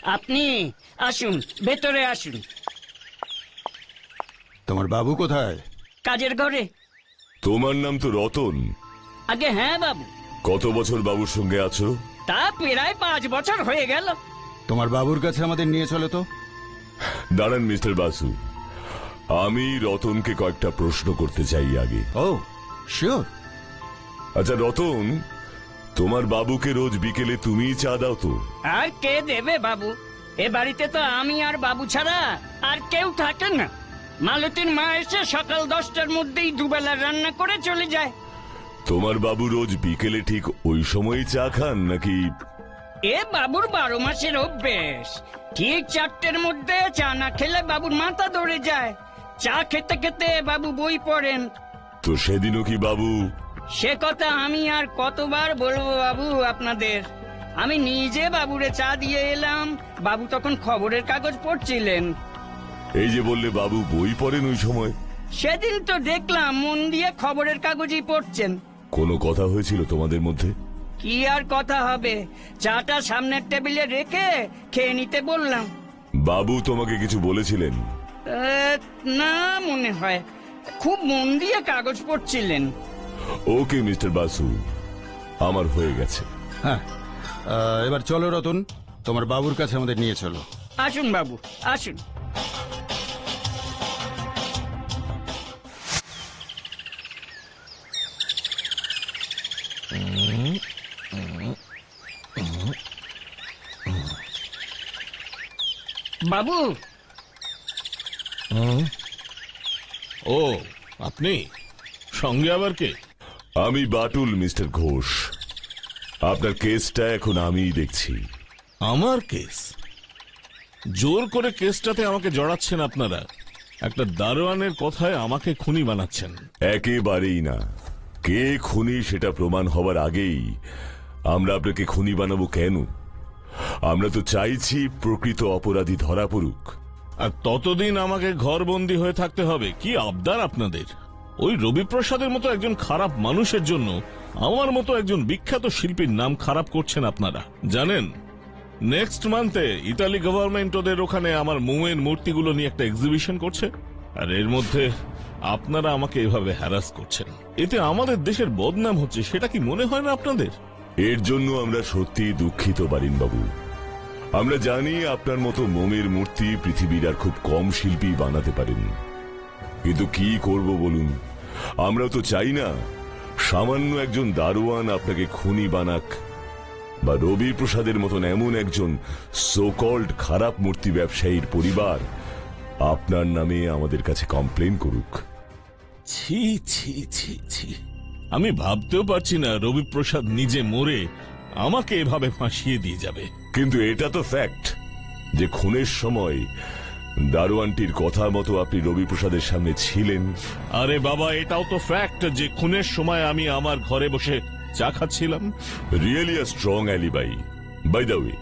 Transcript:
আপনি আসুন, ভেতরে আসুন। তোমার বাবু কোথায়? কাজের ঘরে। তোমার নাম তো রতন। আগে হ্যাঁ বাবু। কত বছর বাবুর সঙ্গে আছো? তা প্রায় 5 বছর হয়ে গেল। তোমার বাবুর কাছে আমাদের নিয়ে চলো তো। দাঁড়ান মিস্টার বাসু, আমি রতনকে কয়েকটা প্রশ্ন করতে চাই আগে। ও শিওর। আচ্ছা রতন, তোমার বাবুকে রোজ বিকেলে তুমিই চা দাও তো? আর কে দেবে বাবু? এ বাড়িতে তো আমি আর বাবু ছাড়া আর কেউ থাকে না। মালতীর মা এসে সকাল 10টার মধ্যেই দুবেলা রান্না করে চলে যায়। তোমার বাবু রোজ বিকেলে ঠিক ওই সময়ই চা খান নাকি? এ বাবুর 12 মাসের অভ্যেস। ঠিক 4টের মধ্যে চা না খেলে বাবুর মাথা ধরে যায়। চা খেতে খেতে বাবু বই পড়েন। তো সেদিনও কি বাবু? সে কথা আমি আর কতবার বলবো বাবু আপনাদের। আমি নিজে বাবুরে চা দিয়ে এলাম, বাবু তখন খবরের কাগজ পড়ছিলেন। এই যে বললে বাবু বই পড়েন ওই সময়, সেদিন তো দেখলাম মন দিয়ে খবরের কাগজই পড়ছেন। কোনো কথা হয়েছিল তোমাদের মধ্যে? কি আর কথা হবে, চাটা সামনের টেবিলে রেখে খেয়ে নিতে বললাম। বাবু তোমাকে কিছু বলেছিলেন? না মনে হয়, খুব মন দিয়ে কাগজ পড়ছিলেন। ওকে মিস্টার বাসু, আমার হয়ে গেছে। হ্যাঁ, এবার চলো রতন, তোমার বাবুর কাছে আমাদের নিয়ে চলো। আসুন বাবু, আসুন। বাবু। ও আপনি, সঙ্গে আবার কে? আমি বাটুল মিস্টার ঘোষ। আপনার কেসটা এখন আমিই দেখছি। আমার কেস? জোর করে কেসটাতে আমাকে জড়াচ্ছেন আপনারা। একটা দারোয়ানের কথায় আমাকে খুনি বানাচ্ছেন। একেবারেই না। কে খুনি সেটা প্রমাণ হবার আগেই আমরা আপনাকে খুনি বানাবো কেন? আমরা তো চাইছি প্রকৃত অপরাধী ধরা পড়ুক। আর ততদিন আমাকে ঘরবন্দি হয়ে থাকতে হবে? কি আবদার আপনাদের! ওই রবিপ্রসাদের মতো একজন খারাপ মানুষের জন্য আমার মতো একজন বিখ্যাত শিল্পীর নাম খারাপ করছেন আপনারা। জানেন, নেক্সট মান্থে ইতালি গভর্নমেন্ট ওদের ওখানে আমার মোমের মূর্তিগুলো নিয়ে একটা এক্সিবিশন করছে। আর এর মধ্যে আপনারা আমাকে এভাবে হ্যারাস করছেন। এতে আমাদের দেশের বদনাম হচ্ছে, সেটা কি মনে হয় না আপনাদের? এর জন্য আমরা সত্যি দুঃখিত বারিন বাবু। আমরা জানি আপনার মতো মোমের মূর্তি পৃথিবীর আর খুব কম শিল্পী বানাতে পারেন, কিন্তু কি করব বলুন? আমরা তো চাই না সামান্য একজন দারোয়ান আপনাকে খুনি বানাক, বা রবি প্রসাদের মতন এমন একজন সোকল্ড খারাপ মূর্তি ব্যবসায়ীর পরিবার আপনার নামে আমাদের কাছে কমপ্লেন করুক। ছি ছি ছি ছি, আমি ভাবতেও পারছি না রবিপ্রসাদ নিজে মরে আমাকে এভাবে ফাঁসিয়ে দিয়ে যাবে। কিন্তু এটা তো ফ্যাক্ট যে খুনের সময় দারোয়ানটির কথা মতো আপনি রবি প্রসাদের সামনে ছিলেন। আরে বাবা, এটাও তো ফ্যাক্ট যে খুনের সময় আমি আমার ঘরে বসে চা খাচ্ছিলাম। Really a strong alibi. By the way,